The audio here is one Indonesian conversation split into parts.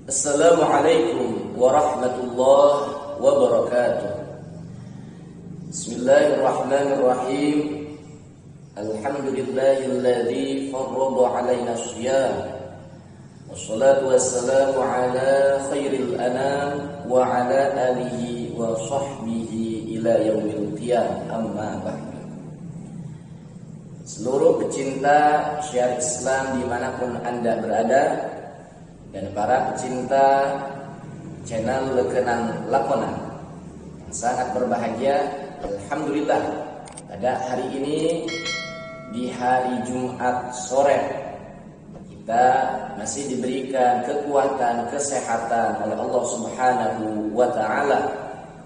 Assalamualaikum warahmatullahi wabarakatuh. Bismillahirrahmanirrahim. Alhamdulillahilladzi farrada 'alaina shiyam. Wassalatu wassalamu ala khairil anam wa ala alihi wa sahbihi ila yaumil qiyamah. Amma ba'du. Seluruh pecinta syiar Islam dimanapun Anda berada, dan para pecinta channel Lekenan Lakonan yang sangat berbahagia, alhamdulillah pada hari ini di hari Jumat sore kita masih diberikan kekuatan, kesehatan oleh Allah Subhanahu wa taala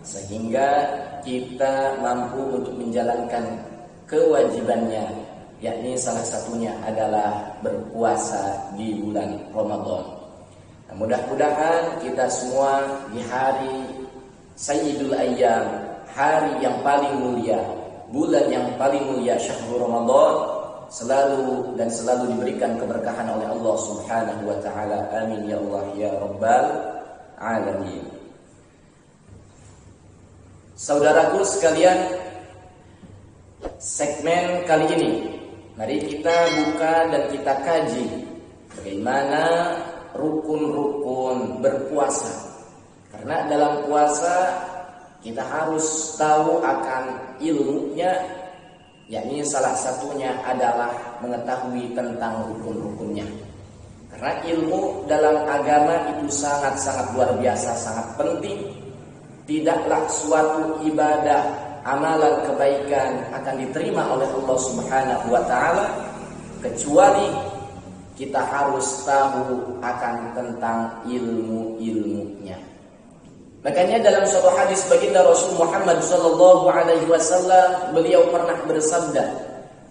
sehingga kita mampu untuk menjalankan kewajibannya, yakni salah satunya adalah berpuasa di bulan Ramadan. Nah, mudah-mudahan kita semua di hari Sayyidul Ayyam, hari yang paling mulia, bulan yang paling mulia Syahrul Ramadan, selalu diberikan keberkahan oleh Allah Subhanahu wa taala. Amin ya Allah ya rabbal alamin. Saudaraku sekalian, segmen kali ini mari kita buka dan kita kaji bagaimana rukun-rukun berpuasa. Karena dalam puasa kita harus tahu akan ilmunya, yakni salah satunya adalah mengetahui tentang rukun-rukunnya. Karena ilmu dalam agama itu sangat-sangat luar biasa, sangat penting. Tidaklah suatu ibadah, amalan kebaikan akan diterima oleh Allah Subhanahu wa taala kecuali kita harus tahu akan tentang ilmu-ilmunya. Makanya dalam suatu hadis baginda Rasul Muhammad sallallahu alaihi wasallam, beliau pernah bersabda,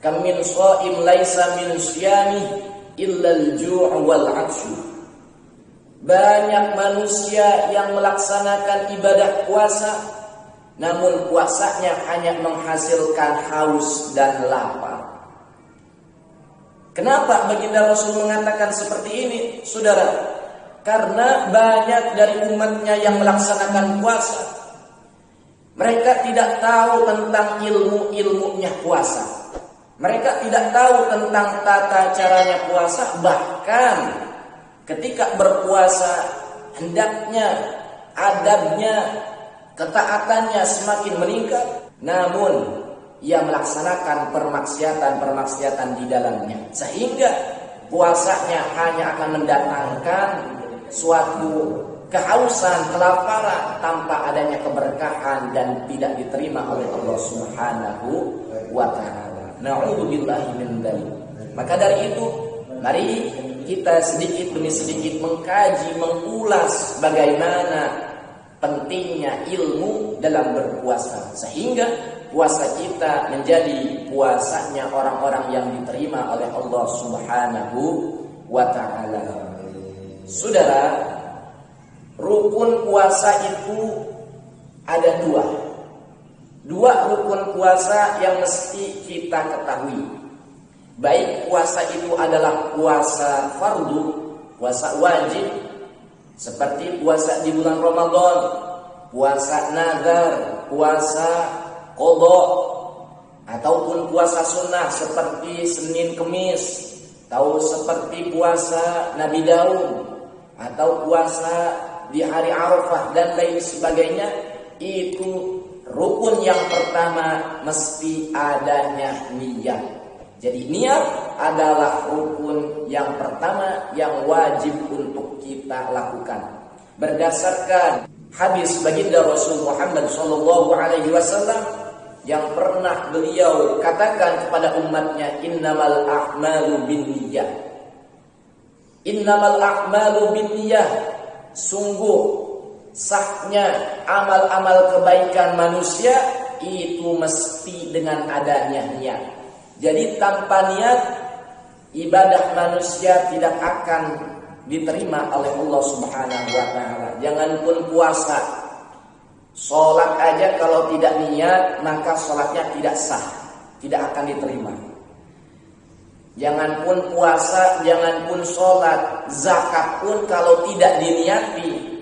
"Kam min shaim laisa min syiyami illa al-ju' wal 'atshu." Banyak manusia yang melaksanakan ibadah puasa, namun puasanya hanya menghasilkan haus dan lapar. Kenapa baginda Rasul mengatakan seperti ini, saudara? Karena banyak dari umatnya yang melaksanakan puasa, mereka tidak tahu tentang ilmu-ilmunya puasa. Mereka tidak tahu tentang tata caranya puasa. Bahkan ketika berpuasa, hendaknya adabnya, ketaatannya semakin meningkat, namun ia melaksanakan permaksiatan di dalamnya, sehingga puasanya hanya akan mendatangkan suatu kehausan, kelaparan tanpa adanya keberkahan dan tidak diterima oleh Allah Subhanahu wa taala. Na'udzubillahi min dzalik. Maka dari itu, mari kita sedikit demi sedikit mengkaji, mengulas bagaimana pentingnya ilmu dalam berpuasa, sehingga puasa kita menjadi puasanya orang-orang yang diterima oleh Allah Subhanahu wa taala. Saudara, rukun puasa itu ada dua rukun puasa yang mesti kita ketahui. Baik puasa itu adalah puasa fardu, puasa wajib, seperti puasa di bulan Ramadan, puasa nazar, puasa qadha, ataupun puasa sunnah seperti Senin Kemis, atau seperti puasa Nabi Daud, atau puasa di hari Arafah dan lain sebagainya. Itu rukun yang pertama mesti adanya niat. Jadi niat adalah rukun yang pertama yang wajib untuk kita lakukan. Berdasarkan hadis baginda Rasul Muhammad sallallahu alaihi wasallam yang pernah beliau katakan kepada umatnya, innamal a'malu binniyah. Innamal a'malu binniyah. Sungguh sahnya amal-amal kebaikan manusia itu mesti dengan adanya niat. Jadi tanpa niat ibadah manusia tidak akan diterima oleh Allah Subhanahu wa taala. Janganpun puasa, sholat aja kalau tidak niat maka sholatnya tidak sah, tidak akan diterima. Jangan pun puasa, jangan pun sholat, zakat pun kalau tidak diniati,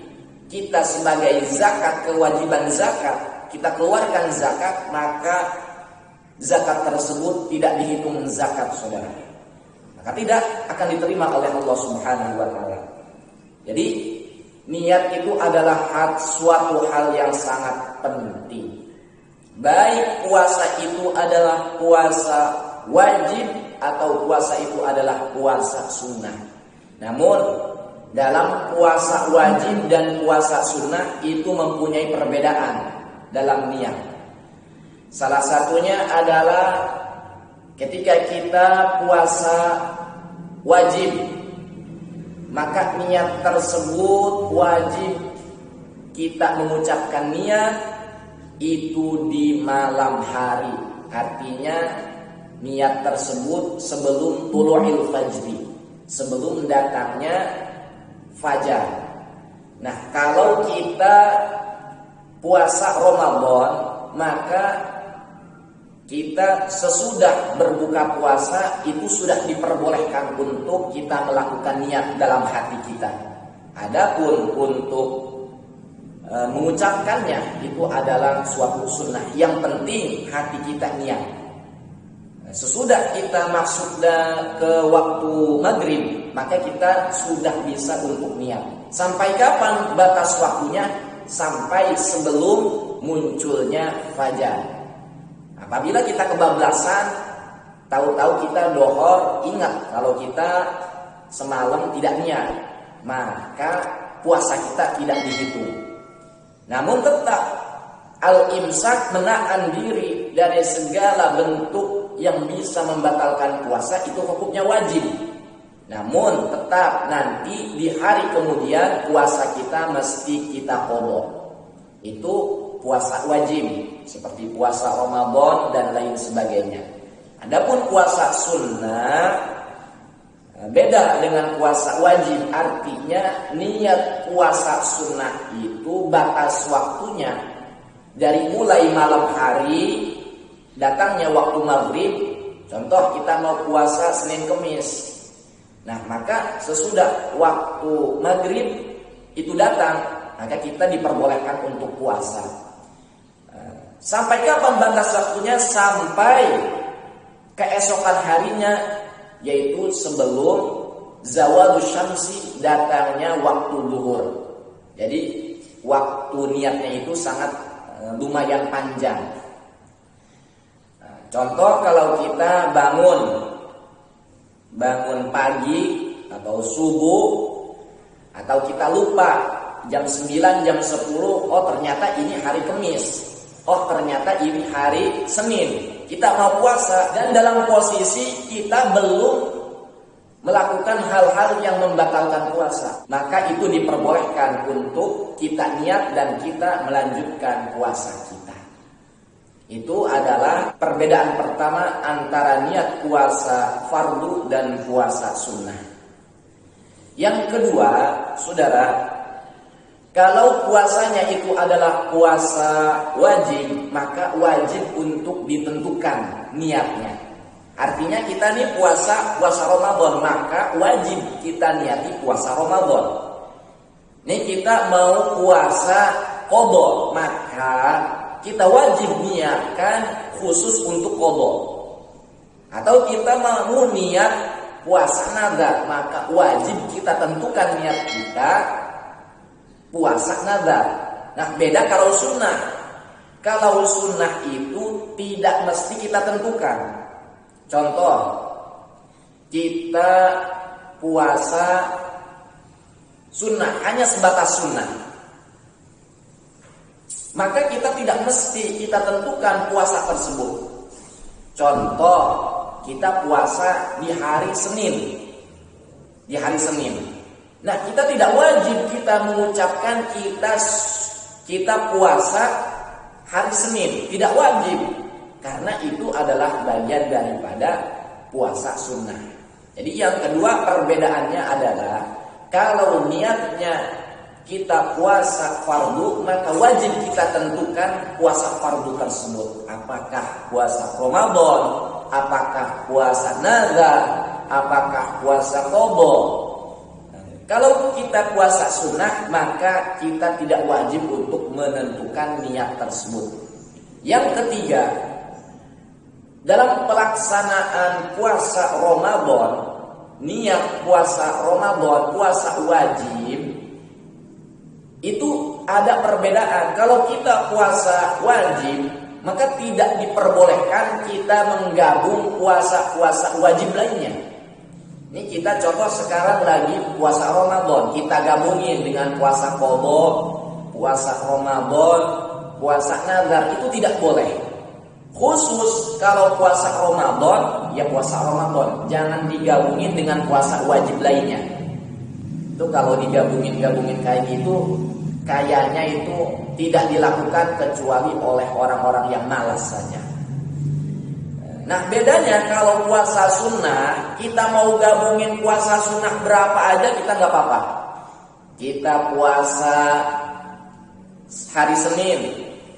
kita sebagai zakat, kewajiban zakat, kita keluarkan zakat, maka zakat tersebut tidak dihitung zakat, saudara. Maka tidak akan diterima oleh Allah Subhanahu wa Ta'ala. Jadi niat itu adalah suatu hal yang sangat penting. Baik puasa itu adalah puasa wajib atau puasa itu adalah puasa sunnah. Namun dalam puasa wajib dan puasa sunnah itu mempunyai perbedaan dalam niat. Salah satunya adalah ketika kita puasa wajib, maka niat tersebut wajib kita mengucapkan niat itu di malam hari. Artinya niat tersebut sebelum tulu'il fajri, sebelum datangnya fajar. Nah, kalau kita puasa Ramadan, maka kita sesudah berbuka puasa itu sudah diperbolehkan untuk kita melakukan niat dalam hati kita. Adapun untuk mengucapkannya itu adalah suatu sunnah. Yang penting hati kita niat. Sesudah kita masuk ke waktu maghrib, maka kita sudah bisa untuk niat. Sampai kapan batas waktunya? Sampai sebelum munculnya fajar. Apabila kita kebablasan, tahu-tahu kita dohor, ingat kalau kita semalam tidak niat, maka puasa kita tidak dihitung. Namun tetap al-imsak, menahan diri dari segala bentuk yang bisa membatalkan puasa, itu hukumnya wajib. Namun tetap nanti di hari kemudian puasa kita mesti kita qadha. Itu puasa wajib seperti puasa Ramadan dan lain sebagainya. Adapun puasa sunnah beda dengan puasa wajib. Artinya niat puasa sunnah itu batas waktunya dari mulai malam hari datangnya waktu maghrib. Contoh kita mau puasa Senin Kemis. Nah, maka sesudah waktu maghrib itu datang, maka kita diperbolehkan untuk puasa. Sampai kapan batas waktunya? Sampai keesokan harinya, yaitu sebelum zawalus syamsi, datangnya waktu zuhur. Jadi waktu niatnya itu sangat lumayan panjang. Contoh kalau kita bangun pagi atau subuh, atau kita lupa jam 9, jam 10, oh ternyata ini hari Kamis, oh ternyata ini hari Senin, kita mau puasa, dan dalam posisi kita belum melakukan hal-hal yang membatalkan puasa, maka itu diperbolehkan untuk kita niat dan kita melanjutkan puasa kita. Itu adalah perbedaan pertama antara niat puasa fardu dan puasa sunnah. Yang kedua, saudara, kalau puasanya itu adalah puasa wajib, maka wajib untuk ditentukan niatnya. Artinya kita nih puasa Ramadan, maka wajib kita niati puasa Ramadan. Nih kita mau puasa qadha, maka kita wajib niatkan khusus untuk qadha. Atau kita mau niat puasa nazar, maka wajib kita tentukan niat kita puasa nazar. Nah, beda kalau sunnah. Kalau sunnah itu tidak mesti kita tentukan. Contoh, kita puasa sunnah, hanya sebatas sunnah, maka kita tidak mesti kita tentukan puasa tersebut. Contoh, kita puasa di hari Senin. Nah, kita tidak wajib kita mengucapkan kita puasa hari Senin, tidak wajib, karena itu adalah bagian daripada puasa sunnah. Jadi yang kedua perbedaannya adalah kalau niatnya kita puasa fardu, maka wajib kita tentukan puasa fardu tersebut. Apakah puasa Ramadan, apakah puasa nazar, apakah puasa qadha. Kalau kita puasa sunnah, maka kita tidak wajib untuk menentukan niat tersebut. Yang ketiga, dalam pelaksanaan puasa Ramadan, niat puasa Ramadan, puasa wajib, itu ada perbedaan. Kalau kita puasa wajib, maka tidak diperbolehkan kita menggabung puasa-puasa wajib lainnya. Ini kita contoh sekarang lagi puasa Ramadan, kita gabungin dengan puasa qadha, puasa Ramadan, puasa nazar, itu tidak boleh. Khusus kalau puasa Ramadan, ya puasa Ramadan, jangan digabungin dengan puasa wajib lainnya. Itu kalau digabungin kayak gitu, kayaknya itu tidak dilakukan kecuali oleh orang-orang yang malas saja. Nah, bedanya kalau puasa sunnah, kita mau gabungin puasa sunnah berapa aja kita nggak apa-apa. Kita puasa hari Senin,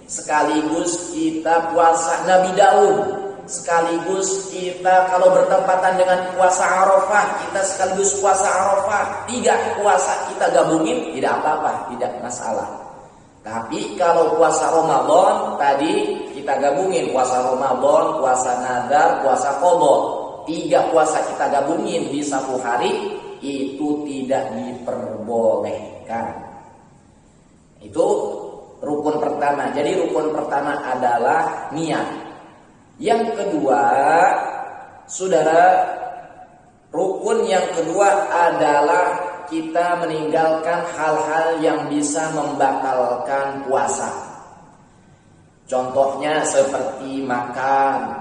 sekaligus kita puasa Nabi Daud, sekaligus kita kalau bertepatan dengan puasa Arafah, kita sekaligus puasa Arafah. 3 puasa kita gabungin, tidak apa-apa, tidak masalah. Tapi kalau puasa Ramadan tadi kita gabungin puasa Ramadan, puasa nazar, puasa qadha. 3 puasa kita gabungin di satu hari, itu tidak diperbolehkan. Itu rukun pertama. Jadi rukun pertama adalah niat. Yang kedua, saudara, rukun yang kedua adalah kita meninggalkan hal-hal yang bisa membatalkan puasa. Contohnya seperti makan,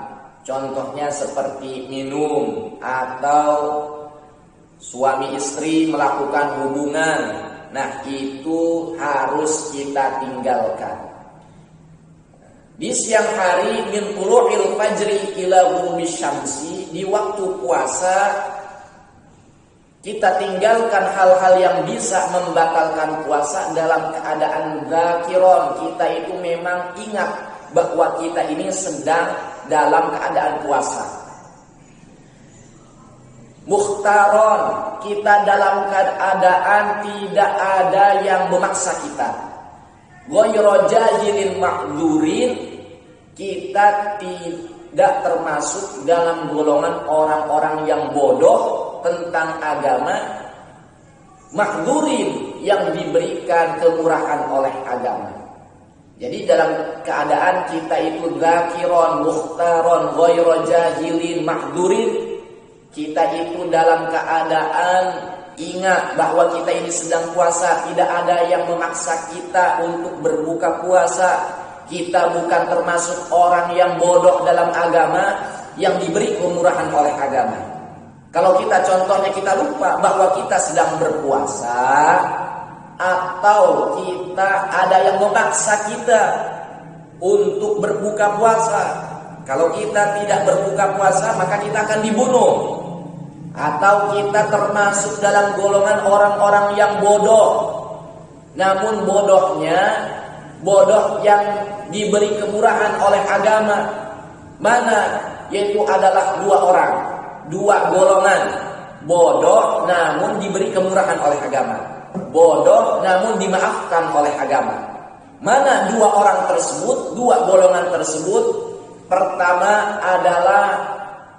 contohnya seperti minum, atau suami istri melakukan hubungan. Nah, itu harus kita tinggalkan. Di siang hari min tulu'il fajri ila ghurubi syamsi, di waktu puasa kita tinggalkan hal-hal yang bisa membatalkan puasa dalam keadaan zakiron. Kita itu memang ingat bahwa kita ini sedang dalam keadaan puasa. Mukhtaron, kita dalam keadaan tidak ada yang memaksa kita. Ghayra jahilin ma'dzurin, kita tidak termasuk dalam golongan orang-orang yang bodoh tentang agama, makdurin, yang diberikan kemurahan oleh agama. Jadi dalam keadaan kita itu zakiron, mukhtaron, ghayra jahilin, makdurin, kita itu dalam keadaan ingat bahwa kita ini sedang puasa, tidak ada yang memaksa kita untuk berbuka puasa. Kita bukan termasuk orang yang bodoh dalam agama, yang diberi kemurahan oleh agama. Kalau kita contohnya kita lupa bahwa kita sedang berpuasa, atau kita ada yang memaksa kita untuk berbuka puasa. Kalau kita tidak berbuka puasa, maka kita akan dibunuh. Atau kita termasuk dalam golongan orang-orang yang bodoh. Namun bodoh yang diberi kemurahan oleh agama. Mana? Yaitu adalah 2 orang. 2 golongan. Bodoh namun diberi kemurahan oleh agama. Bodoh namun dimaafkan oleh agama. Mana 2 orang tersebut, 2 golongan tersebut? Pertama adalah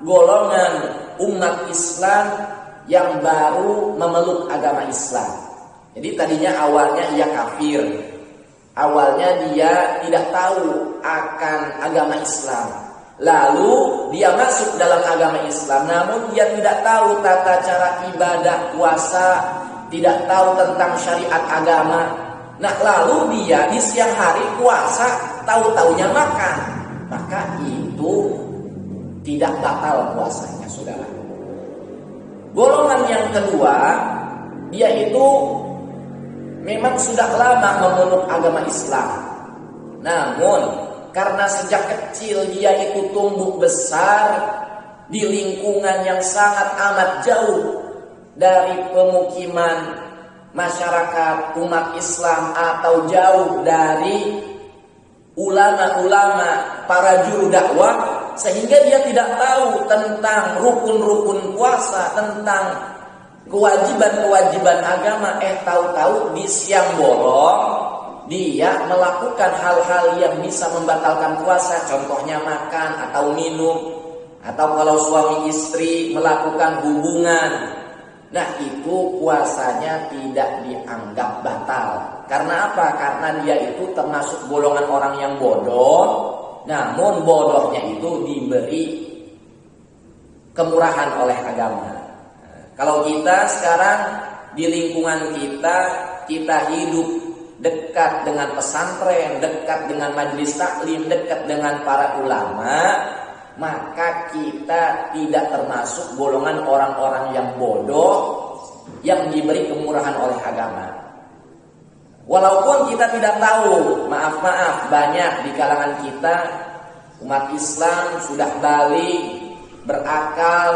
golongan umat Islam yang baru memeluk agama Islam. Jadi tadinya awalnya ia kafir. Awalnya dia tidak tahu akan agama Islam. Lalu dia masuk dalam agama Islam, namun dia tidak tahu tata cara ibadah puasa, tidak tahu tentang syariat agama. Nah, lalu dia di siang hari puasa, tahu-taunya makan. Maka itu tidak batal puasanya, saudara. Golongan yang kedua, dia itu memang sudah lama memeluk agama Islam. Namun karena sejak kecil dia itu tumbuh besar di lingkungan yang sangat amat jauh dari pemukiman masyarakat umat Islam, atau jauh dari ulama-ulama para juru dakwah, sehingga dia tidak tahu tentang rukun-rukun puasa, tentang kewajiban-kewajiban agama. Tahu-tahu di siang bolong dia melakukan hal-hal yang bisa membatalkan puasa, contohnya makan atau minum, atau kalau suami istri melakukan hubungan. Nah, itu puasanya tidak dianggap batal. Karena apa? Karena dia itu termasuk golongan orang yang bodoh. Namun bodohnya itu diberi kemurahan oleh agama. Kalau kita sekarang di lingkungan kita hidup dekat dengan pesantren, dekat dengan majelis taklim, dekat dengan para ulama, maka kita tidak termasuk golongan orang-orang yang bodoh yang diberi kemurahan oleh agama. Walaupun kita tidak tahu, maaf, banyak di kalangan kita umat Islam sudah balik, berakal,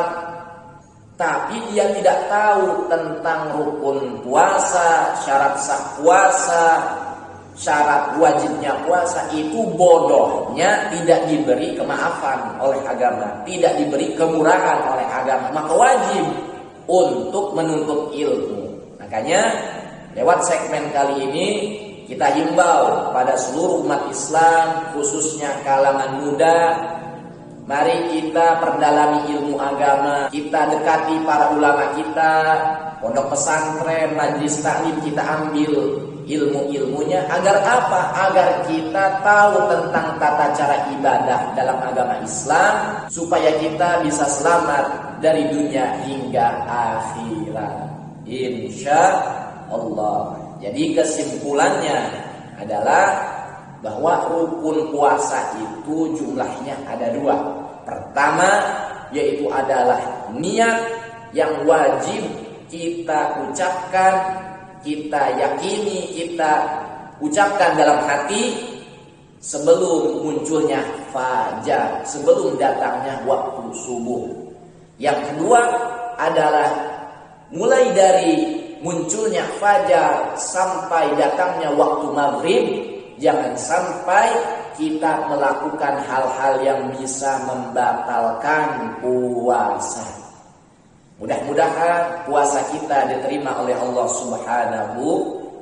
tapi dia tidak tahu tentang rukun puasa, syarat sah puasa, syarat wajibnya puasa. Itu bodohnya tidak diberi kemaafan oleh agama, tidak diberi kemurahan oleh agama. Maka wajib untuk menuntut ilmu. Makanya lewat segmen kali ini kita himbau pada seluruh umat Islam, khususnya kalangan muda, mari kita perdalami ilmu agama, kita dekati para ulama kita, pondok pesantren, majelis taklim, kita ambil ilmu-ilmunya. Agar apa? Agar kita tahu tentang tata cara ibadah dalam agama Islam, supaya kita bisa selamat dari dunia hingga akhirat, insya Allah. Jadi kesimpulannya adalah bahwa rukun puasa itu jumlahnya ada 2. Pertama, yaitu adalah niat yang wajib kita ucapkan, kita yakini, kita ucapkan dalam hati sebelum munculnya fajar, sebelum datangnya waktu subuh. Yang kedua adalah mulai dari munculnya fajar sampai datangnya waktu maghrib, jangan sampai kita melakukan hal-hal yang bisa membatalkan puasa. Mudah-mudahan puasa kita diterima oleh Allah Subhanahu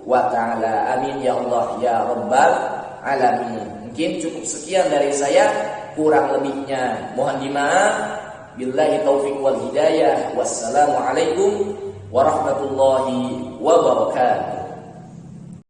wa ta'ala. Amin ya Allah ya Rabbal alamin. Mungkin cukup sekian dari saya, kurang lebihnya mohon dimaaf. Billahi taufiq wal hidayah. Wassalamualaikum warahmatullahi wabarakatuh.